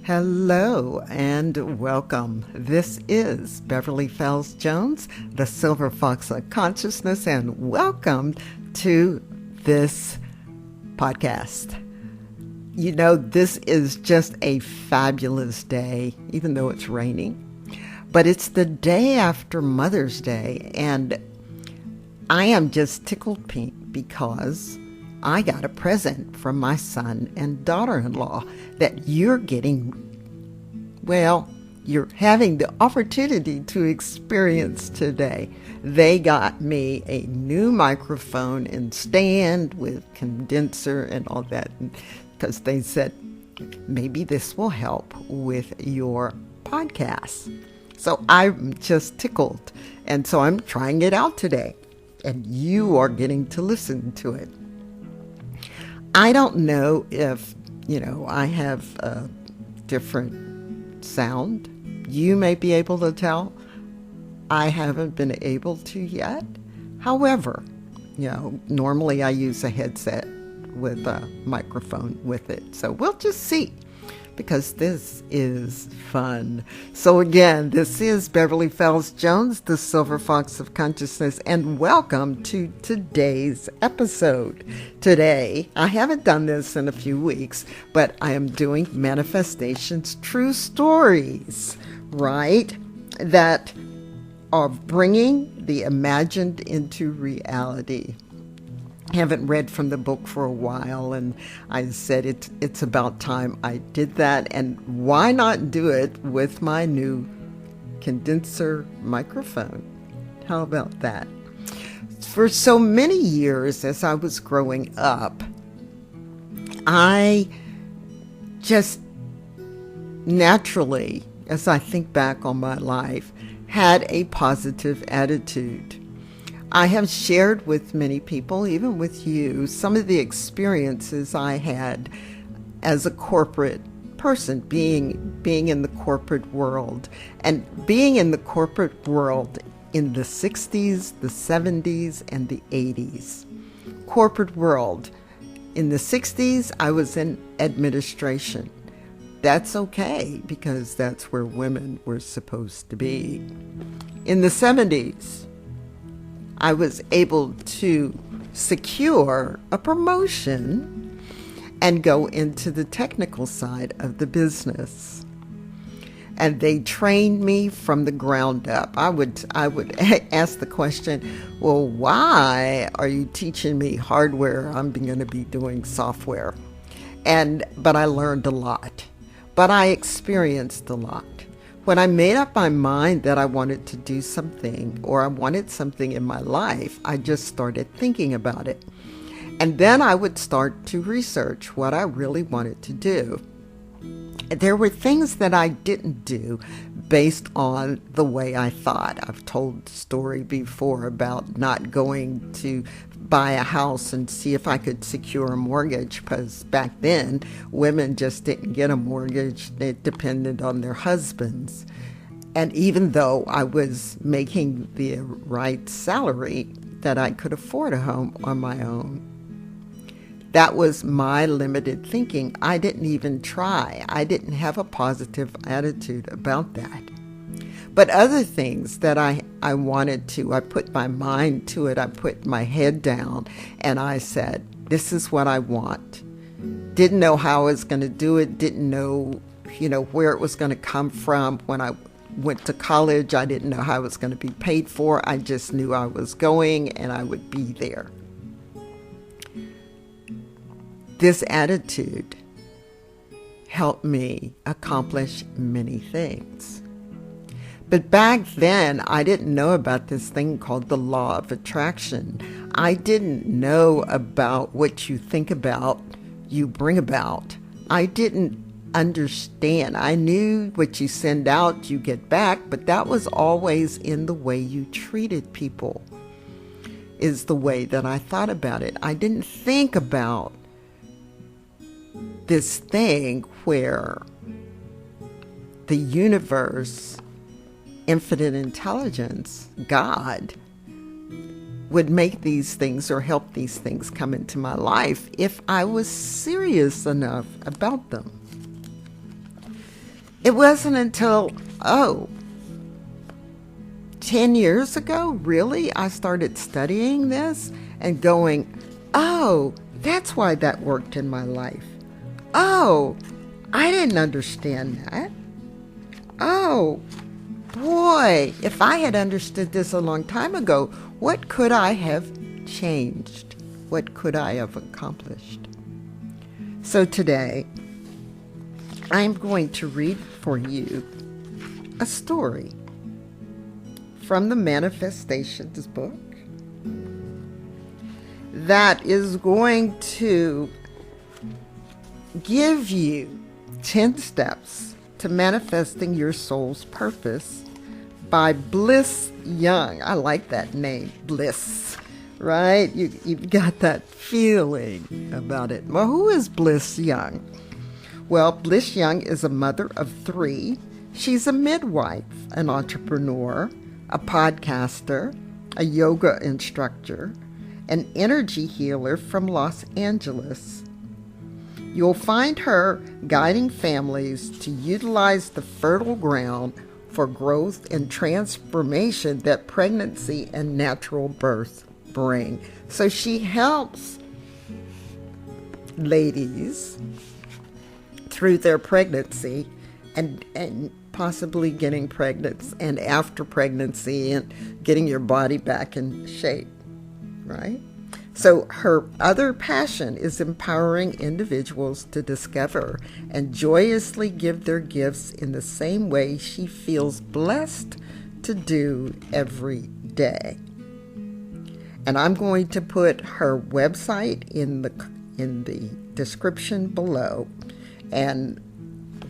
Hello and welcome. This is Beverly Fells Jones, the Silver Fox of Consciousness, and welcome to this podcast. You know, this is just a fabulous day, even though it's raining. But it's the day after Mother's Day, and I am just tickled pink because I got a present from my son and daughter-in-law that you're having the opportunity to experience today. They got me a new microphone and stand with condenser and all that because they said, maybe this will help with your podcast. So I'm just tickled. And so I'm trying it out today. And you are getting to listen to it. I don't know if, I have a different sound. You may be able to tell. I haven't been able to yet. However, normally I use a headset with a microphone with it. So we'll just see, because this is fun. So again, this is Beverly Fells Jones, the Silver Fox of Consciousness, and welcome to today's episode. Today, I haven't done this in a few weeks, but I am doing manifestations, true stories, right? That are bringing the imagined into reality. I haven't read from the book for a while, and I said it's about time I did that, and why not do it with my new condenser microphone? How about that? For so many years as I was growing up, I just naturally, as I think back on my life, had a positive attitude. I have shared with many people, even with you, some of the experiences I had as a corporate person, being in the corporate world. And being in the corporate world in the 60s, the 70s, and the 80s. Corporate world. In the 60s, I was in administration. That's okay, because that's where women were supposed to be. In the 70s, I was able to secure a promotion and go into the technical side of the business. And they trained me from the ground up. I would ask the question, well, why are you teaching me hardware? I'm going to be doing software. But I learned a lot. But I experienced a lot. When I made up my mind that I wanted to do something, or I wanted something in my life, I just started thinking about it. And then I would start to research what I really wanted to do. There were things that I didn't do based on the way I thought. I've told the story before about not going to buy a house and see if I could secure a mortgage, because back then women just didn't get a mortgage. It depended on their husbands. And even though I was making the right salary, that I could afford a home on my own. That was my limited thinking. I didn't even try. I didn't have a positive attitude about that. But other things that I wanted to, I put my mind to it. I put my head down and I said, this is what I want. Didn't know how I was going to do it. Didn't know, where it was going to come from. When I went to college, I didn't know how I was going to be paid for. I just knew I was going and I would be there. This attitude helped me accomplish many things. But back then, I didn't know about this thing called the law of attraction. I didn't know about what you think about, you bring about. I didn't understand. I knew what you send out, you get back, but that was always in the way you treated people, is the way that I thought about it. I didn't think about this thing where the universe, infinite intelligence, God, would make these things or help these things come into my life if I was serious enough about them. It wasn't until, 10 years ago, really, I started studying this and going, oh, that's why that worked in my life. Oh, I didn't understand that. Oh, boy, if I had understood this a long time ago, what could I have changed? What could I have accomplished? So today, I'm going to read for you a story from the Manifestations book that is going to give you 10 steps to manifesting your soul's purpose by Blyss Young. I like that name, Blyss, right? You've got that feeling about it. Well, who is Blyss Young? Well, Blyss Young is a mother of 3. She's a midwife, an entrepreneur, a podcaster, a yoga instructor, an energy healer from Los Angeles. You'll find her guiding families to utilize the fertile ground for growth and transformation that pregnancy and natural birth bring. So she helps ladies through their pregnancy and possibly getting pregnant and after pregnancy and getting your body back in shape, right? So her other passion is empowering individuals to discover and joyously give their gifts in the same way she feels blessed to do every day. And I'm going to put her website in the description below and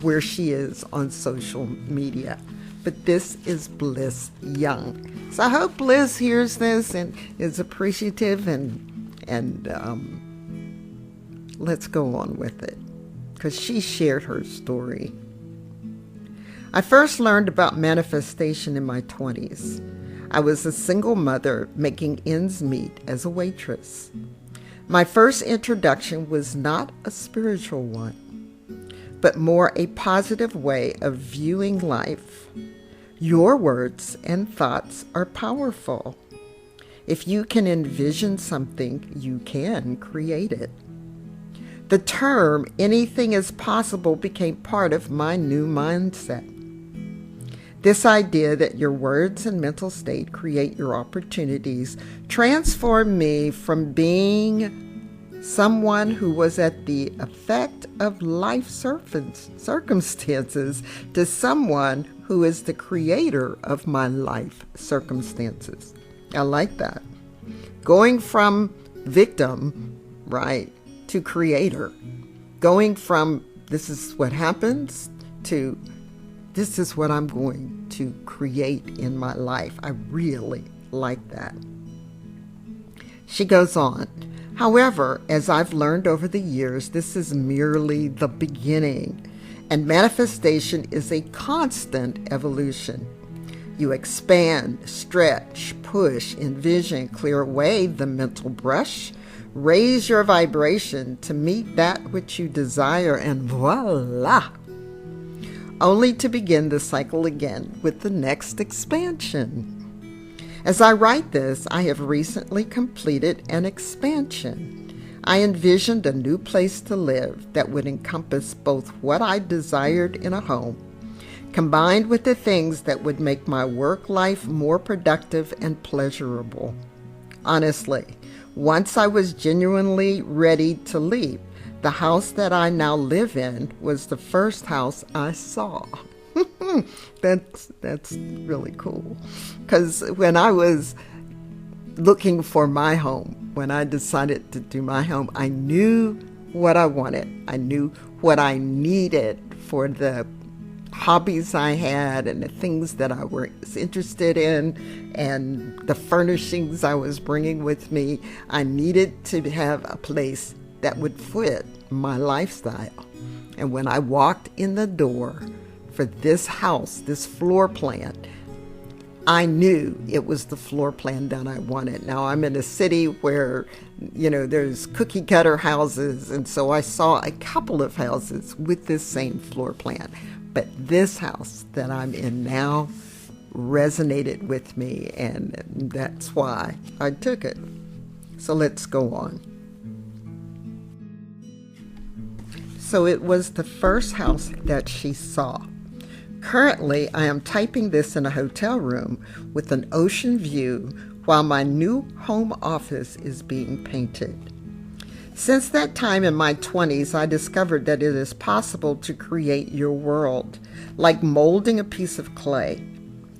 where she is on social media. But this is Blyss Young. So I hope Blyss hears this and is appreciative and let's go on with it, because she shared her story. I first learned about manifestation in my 20s. I was a single mother making ends meet as a waitress. My first introduction was not a spiritual one, but more a positive way of viewing life. Your words and thoughts are powerful. If you can envision something, you can create it. The term anything is possible became part of my new mindset. This idea that your words and mental state create your opportunities transformed me from being someone who was at the effect of life circumstances to someone who is the creator of my life circumstances. I like that. Going from victim, right, to creator. Going from this is what happens to this is what I'm going to create in my life. I really like that. She goes on. However, as I've learned over the years, this is merely the beginning, and manifestation is a constant evolution. You expand, stretch, push, envision, clear away the mental brush, raise your vibration to meet that which you desire, and voila! Only to begin the cycle again with the next expansion. As I write this, I have recently completed an expansion. I envisioned a new place to live that would encompass both what I desired in a home, combined with the things that would make my work life more productive and pleasurable. Honestly, once I was genuinely ready to leave, the house that I now live in was the first house I saw. That's really cool. Because when I was looking for my home, when I decided to do my home, I knew what I wanted. I knew what I needed for the hobbies I had and the things that I was interested in and the furnishings I was bringing with me. I needed to have a place that would fit my lifestyle. And when I walked in the door for this house, this floor plan, I knew it was the floor plan that I wanted. Now, I'm in a city where there's cookie cutter houses. And so I saw a couple of houses with this same floor plan. But this house that I'm in now resonated with me, and that's why I took it. So let's go on. So it was the first house that she saw. Currently, I am typing this in a hotel room with an ocean view while my new home office is being painted. Since that time in my 20s, I discovered that it is possible to create your world, like molding a piece of clay.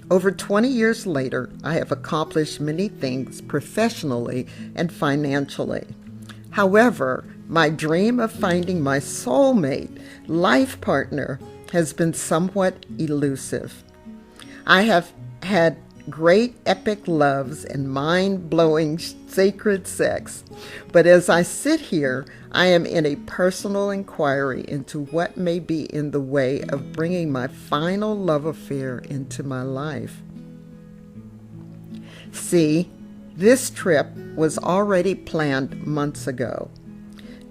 Over 20 years later, I have accomplished many things professionally and financially. However, my dream of finding my soulmate, life partner, has been somewhat elusive. I have had great epic loves and mind-blowing sacred sex, but as I sit here, I am in a personal inquiry into what may be in the way of bringing my final love affair into my life. See, this trip was already planned months ago.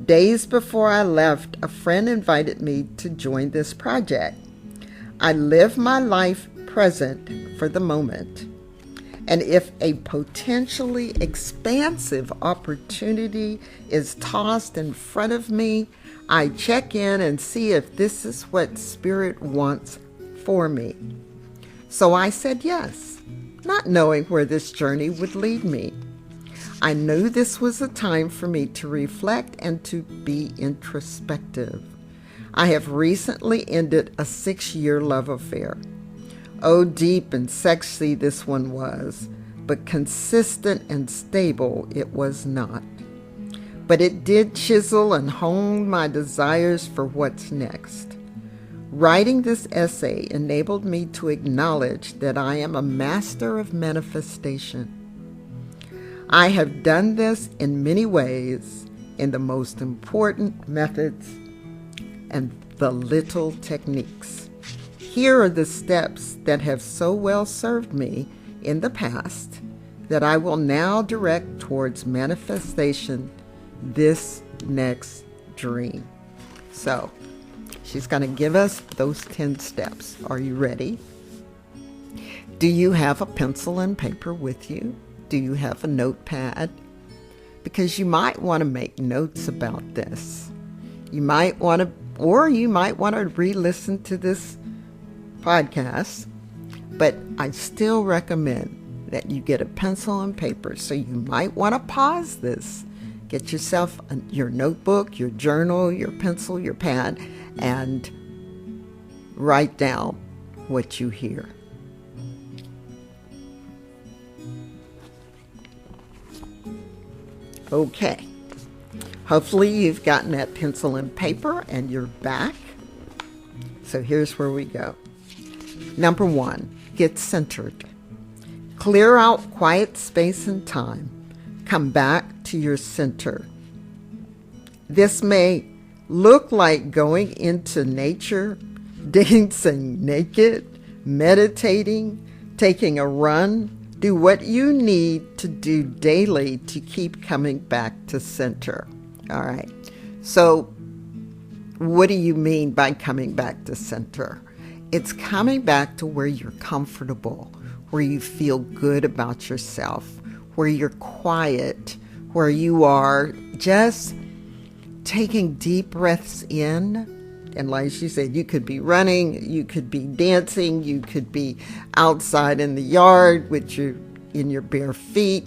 Days before I left, a friend invited me to join this project. I live my life present for the moment. And if a potentially expansive opportunity is tossed in front of me, I check in and see if this is what Spirit wants for me. So I said yes, not knowing where this journey would lead me. I knew this was a time for me to reflect and to be introspective. I have recently ended a 6-year love affair. Oh, deep and sexy this one was, but consistent and stable it was not. But it did chisel and hone my desires for what's next. Writing this essay enabled me to acknowledge that I am a master of manifestation. I have done this in many ways, in the most important methods and the little techniques. Here are the steps that have so well served me in the past that I will now direct towards manifestation this next dream. So, she's going to give us those 10 steps. Are you ready? Do you have a pencil and paper with you? Do you have a notepad? Because you might want to make notes about this. You might want to re-listen to this podcast, but I still recommend that you get a pencil and paper. So you might want to pause this. Get yourself your notebook, your journal, your pencil, your pad, and write down what you hear. Okay, hopefully you've gotten that pencil and paper and you're back. So here's where we go. Number 1, get centered. Clear out quiet space and time. Come back to your center. This may look like going into nature, dancing naked, meditating, taking a run. Do what you need to do daily to keep coming back to center. All right. So what do you mean by coming back to center? It's coming back to where you're comfortable, where you feel good about yourself, where you're quiet, where you are just taking deep breaths in. And like she said, you could be running, you could be dancing, you could be outside in the yard with in your bare feet.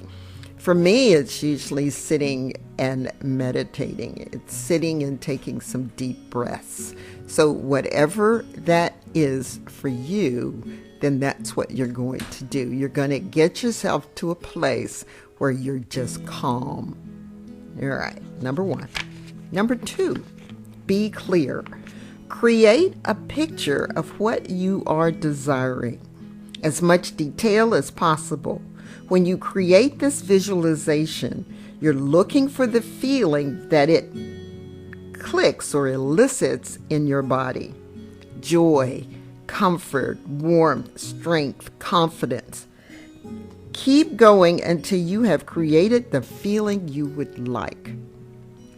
For me, it's usually sitting and meditating. It's sitting and taking some deep breaths. So whatever that is for you, then that's what you're going to do. You're going to get yourself to a place where you're just calm. All right, number 1. Number 2, be clear. Create a picture of what you are desiring. As much detail as possible. When you create this visualization, you're looking for the feeling that it clicks or elicits in your body. Joy, comfort, warmth, strength, confidence. Keep going until you have created the feeling you would like.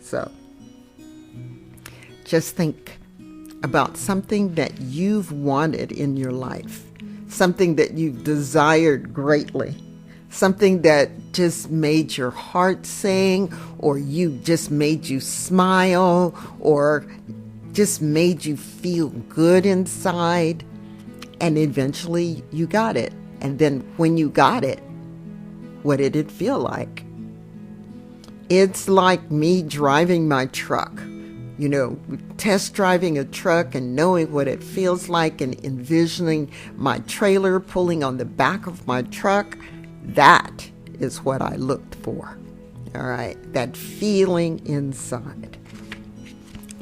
So, just think about something that you've wanted in your life, something that you've desired greatly, something that just made your heart sing, or just made you smile, or just made you feel good inside, and eventually you got it. And then when you got it, what did it feel like? It's like me driving my truck, test driving a truck and knowing what it feels like and envisioning my trailer pulling on the back of my truck. That is what I looked for. All right, that feeling inside.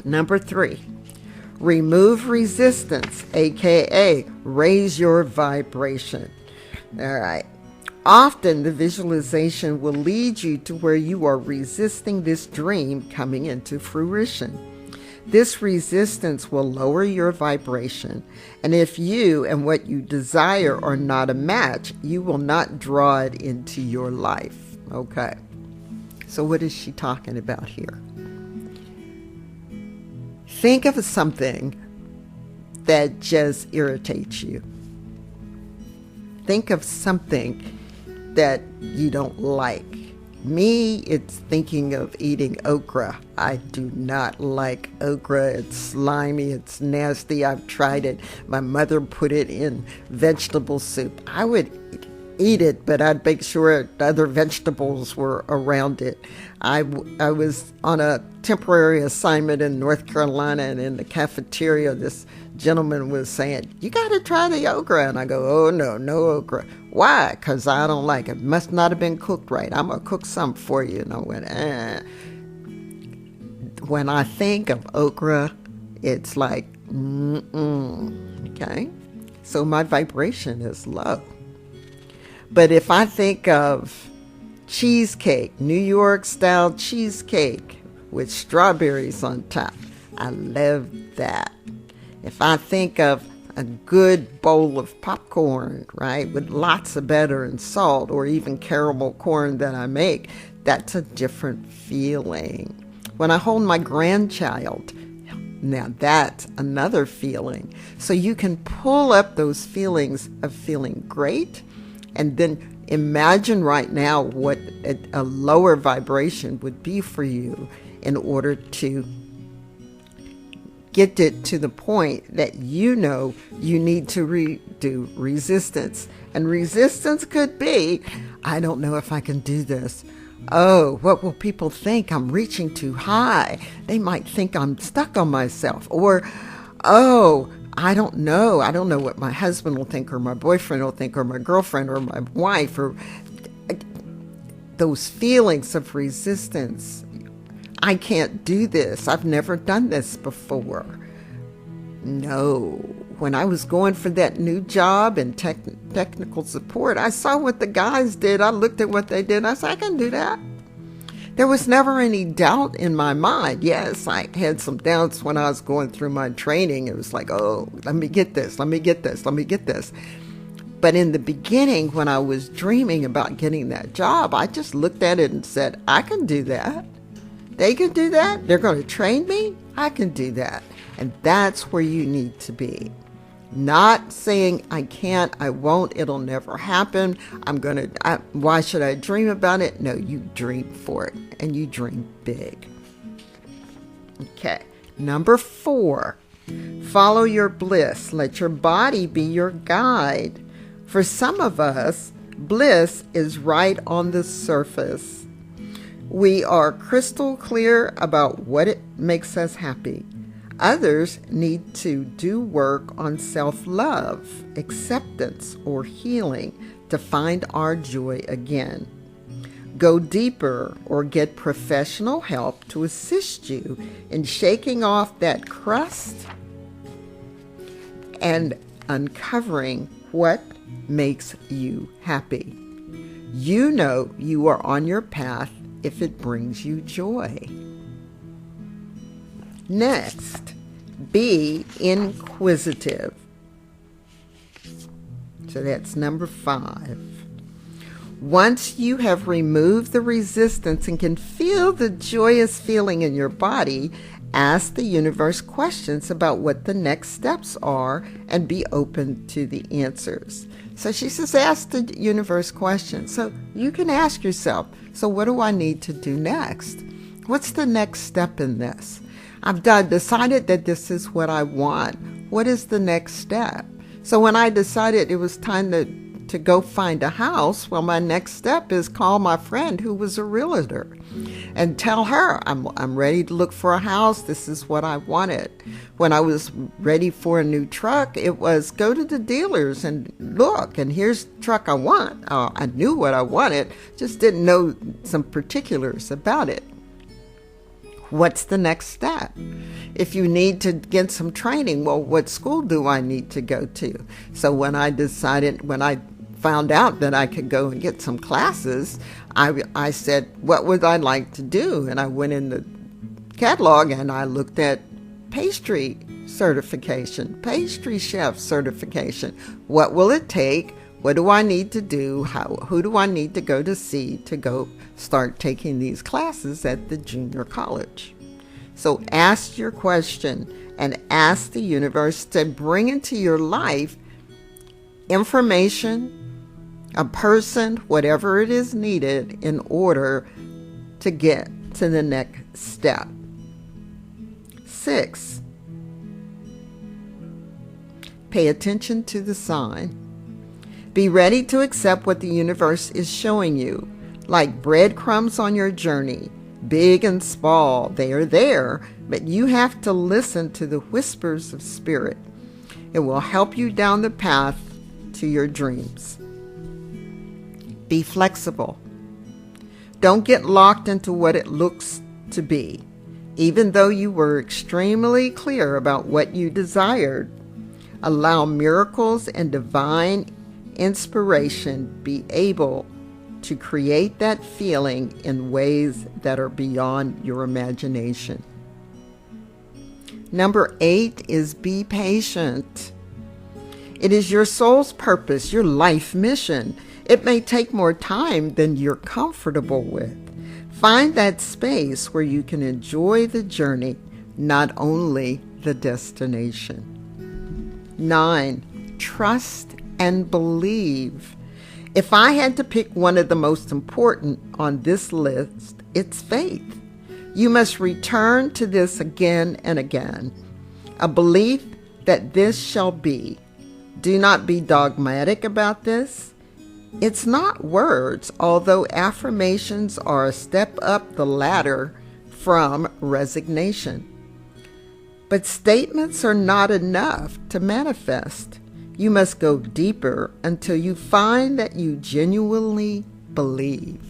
Number 3, remove resistance, aka raise your vibration. All right. Often the visualization will lead you to where you are resisting this dream coming into fruition. This resistance will lower your vibration, and if you and what you desire are not a match, you will not draw it into your life. Okay. So what is she talking about here? Think of something that just irritates you. Think of something that you don't like. Me, it's thinking of eating okra. I do not like okra. It's slimy. It's nasty. I've tried it. My mother put it in vegetable soup. I would eat it, but I'd make sure other vegetables were around it. I was on a temporary assignment in North Carolina, and in the cafeteria, this gentleman was saying, "You got to try the okra." And I go, "Oh, no okra." Why? Because I don't like it. Must not have been cooked right. I'm going to cook some for you. And I went, When I think of okra, it's like, okay? So my vibration is low. But if I think of cheesecake, New York style cheesecake with strawberries on top, I love that. If I think of a good bowl of popcorn, right, with lots of butter and salt, or even caramel corn that I make, that's a different feeling. When I hold my grandchild, now that's another feeling. So you can pull up those feelings of feeling great, and then imagine right now what a lower vibration would be for you in order to get it to the point that you need to do resistance. And resistance could be, I don't know if I can do this. Oh, what will people think? I'm reaching too high. They might think I'm stuck on myself. Or, oh, I don't know. I don't know what my husband will think, or my boyfriend will think, or my girlfriend, or my wife, or those feelings of resistance. I can't do this. I've never done this before. No. When I was going for that new job in technical support, I saw what the guys did. I looked at what they did. And I said, I can do that. There was never any doubt in my mind. Yes, I had some doubts when I was going through my training. It was like, oh, let me get this. Let me get this. Let me get this. But in the beginning, when I was dreaming about getting that job, I just looked at it and said, I can do that. They can do that. They're going to train me. I can do that. And that's where you need to be. Not saying I can't, I won't, it'll never happen. Why should I dream about it? No, you dream for it, and you dream big. Okay. Number 4, follow your bliss. Let your body be your guide. For some of us, bliss is right on the surface. We are crystal clear about what it makes us happy. Others need to do work on self-love, acceptance, or healing to find our joy again. Go deeper or get professional help to assist you in shaking off that crust and uncovering what makes you happy. You know you are on your path if it brings you joy. Next, be inquisitive. So that's number 5. Once you have removed the resistance and can feel the joyous feeling in your body, ask the universe questions about what the next steps are and be open to the answers. So she says, ask the universe questions. So you can ask yourself, so what do I need to do next? What's the next step in this? I've decided that this is what I want. What is the next step? So when I decided it was time to go find a house, well, my next step is call my friend who was a realtor and tell her I'm ready to look for a house. This is what I wanted. When I was ready for a new truck, it was go to the dealers and look, and here's the truck I want. I knew what I wanted, just didn't know some particulars about it. What's the next step? If you need to get some training, well, what school do I need to go to? So when I found out that I could go and get some classes, I said, what would I like to do? And I went in the catalog and I looked at pastry certification, pastry chef certification. What will it take? What do I need to do? Who do I need to go to see to go start taking these classes at the junior college? So ask your question and ask the universe to bring into your life information, a person, whatever it is needed in order to get to the next step. 6, pay attention to the sign. Be ready to accept what the universe is showing you, like breadcrumbs on your journey. Big and small, they are there, but you have to listen to the whispers of spirit. It will help you down the path to your dreams. Be flexible. Don't get locked into what it looks to be. Even though you were extremely clear about what you desired, allow miracles and divine inspiration be able to create that feeling in ways that are beyond your imagination. Number 8 is be patient. It is your soul's purpose, your life mission. It may take more time than you're comfortable with. Find that space where you can enjoy the journey, not only the destination. 9, trust and believe. If I had to pick one of the most important on this list, it's faith. You must return to this again and again. A belief that this shall be. Do not be dogmatic about this. It's not words, although affirmations are a step up the ladder from resignation. But statements are not enough to manifest. You must go deeper until you find that you genuinely believe.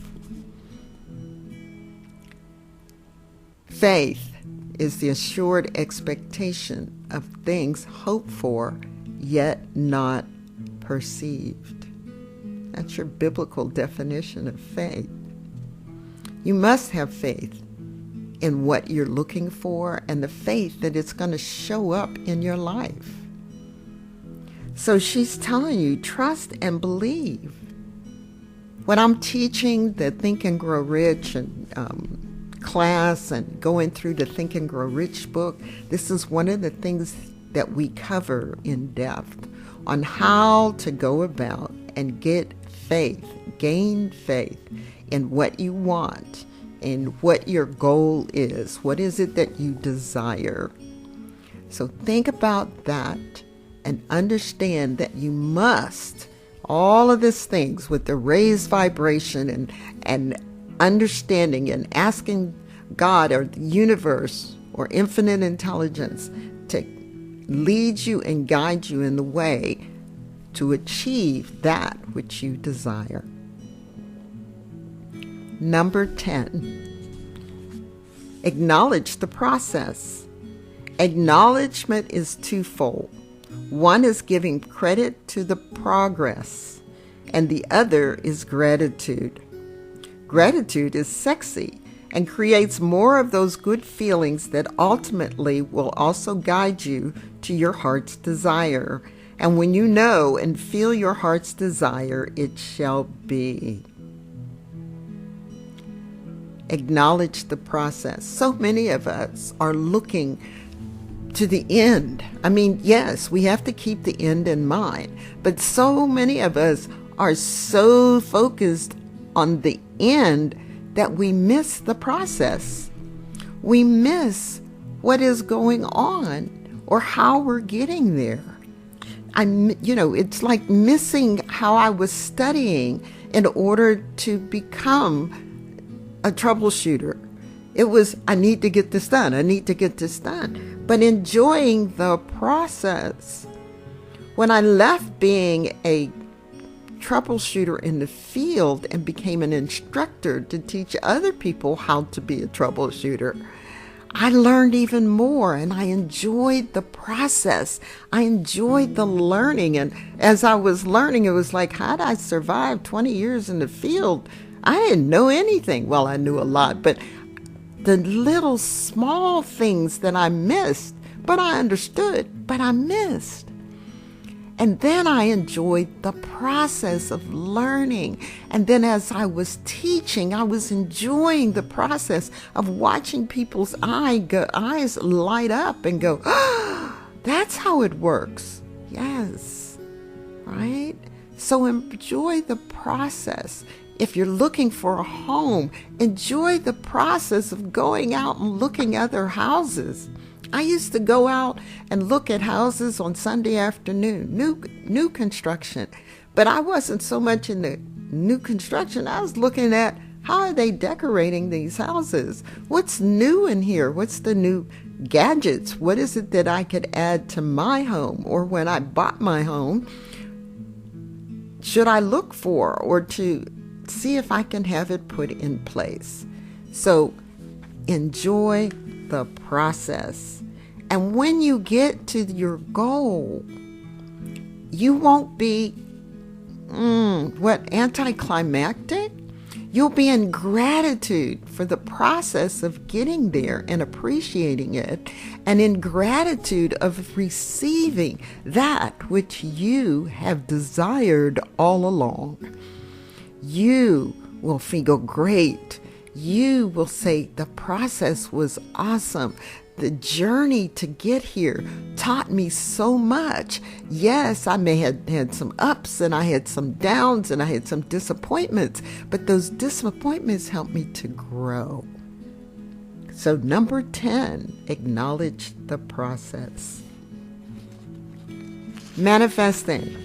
Faith is the assured expectation of things hoped for, yet not perceived. That's your biblical definition of faith. You must have faith in what you're looking for and the faith that it's going to show up in your life. So she's telling you, trust and believe. When I'm teaching the Think and Grow Rich and class and going through the Think and Grow Rich book, this is one of the things that we cover in depth on how to go about and get faith, gain faith in what you want and what your goal is. What is it that you desire? So think about that and understand that you must, all of these things with the raised vibration and understanding and asking God or the universe or infinite intelligence to lead you and guide you in the way to achieve that which you desire. Number 10, acknowledge the process. Acknowledgement is twofold. One is giving credit to the progress, and the other is gratitude. Gratitude is sexy and creates more of those good feelings that ultimately will also guide you to your heart's desire. And when you know and feel your heart's desire, it shall be. acknowledge the process. So many of us are looking to the end. I mean, yes, we have to keep the end in mind, but so many of us are so focused on the end that we miss the process. We miss what is going on or how we're getting there. It's like missing how I was studying in order to become a troubleshooter. It was, I need to get this done. I need to get this done. But enjoying the process. When I left being a troubleshooter in the field and became an instructor to teach other people how to be a troubleshooter, I learned even more, and I enjoyed the process. I enjoyed the learning. And as I was learning, it was like, how'd I survive 20 years in the field? I didn't know anything. Well, I knew a lot, but the little small things that I missed, but I understood, but I missed. And then I enjoyed the process of learning. And then as I was teaching, I was enjoying the process of watching people's eyes light up and go, oh, that's how it works. Yes, right? So enjoy the process. If you're looking for a home, enjoy the process of going out and looking at other houses. I used to go out and look at houses on Sunday afternoon, new construction. But I wasn't so much in the new construction. I was looking at how are they decorating these houses? What's new in here? What's the new gadgets? What is it that I could add to my home? Or when I bought my home, should I look for or to see if I can have it put in place? So enjoy the process. And when you get to your goal, you won't be, anticlimactic? You'll be in gratitude for the process of getting there and appreciating it, and in gratitude of receiving that which you have desired all along. You will feel great. You will say, the process was awesome. The journey to get here taught me so much. Yes, I may have had some ups and I had some downs and I had some disappointments, but those disappointments helped me to grow. So number 10, acknowledge the process. Manifesting,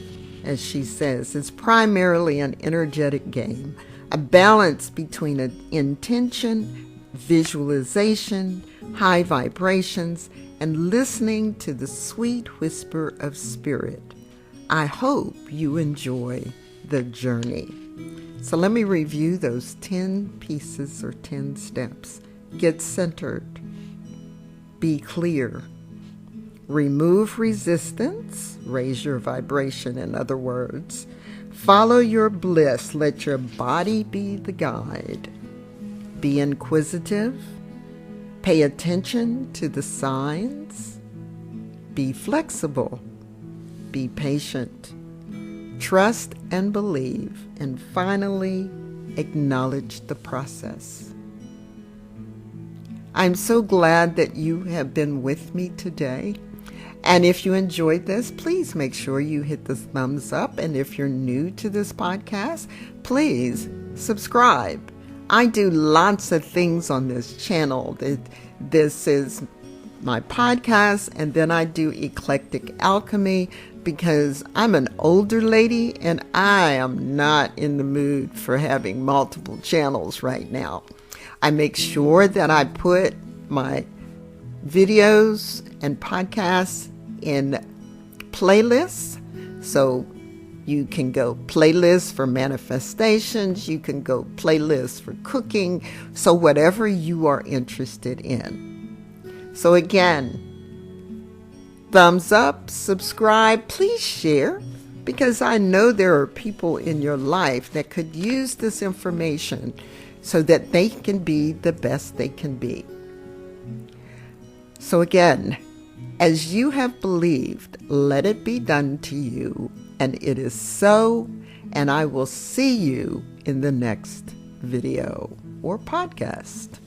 as she says, is primarily an energetic game, a balance between an intention, visualization, high vibrations, and listening to the sweet whisper of spirit. I hope you enjoy the journey. So let me review those 10 pieces or 10 steps. Get centered. Be clear. Remove resistance. Raise your vibration, in other words. Follow your bliss. Let your body be the guide. Be inquisitive. Pay attention to the signs. Be flexible. Be patient. Trust and believe. And finally, acknowledge the process. I'm so glad that you have been with me today. And if you enjoyed this, please make sure you hit the thumbs up. And if you're new to this podcast, please subscribe. I do lots of things on this channel. This is my podcast, and then I do Eclectic Alchemy because I'm an older lady and I am not in the mood for having multiple channels right now. I make sure that I put my videos and podcasts in playlists. So you can go playlist for manifestations. You can go playlist for cooking. So whatever you are interested in. So again, thumbs up, subscribe, please share, because I know there are people in your life that could use this information so that they can be the best they can be. So again, as you have believed, let it be done to you. And it is so, and I will see you in the next video. or podcast.